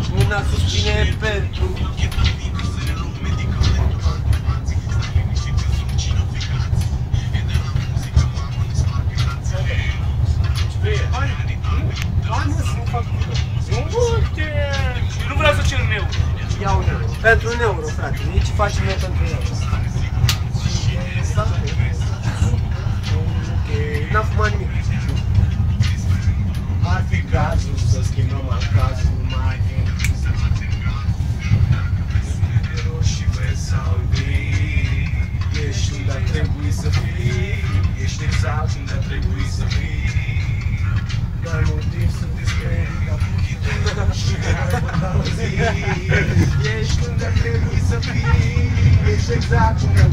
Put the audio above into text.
Mâna susține pentru Nu vreau să cer un euro. Ia un euro. Pentru un euro, frate. Nici facem noi pentru un euro. N-am fumat nimic. Ar fi cazul să schimbăm acazul mai roșii, vezi sau albii. Ești unde ar trebui să fii. Ești exact unde ar trebui să fii. N-ai motiv să te sperii ca puchitul și mai mă zi. Ești unde ar trebui să fii. Ești exact unde ar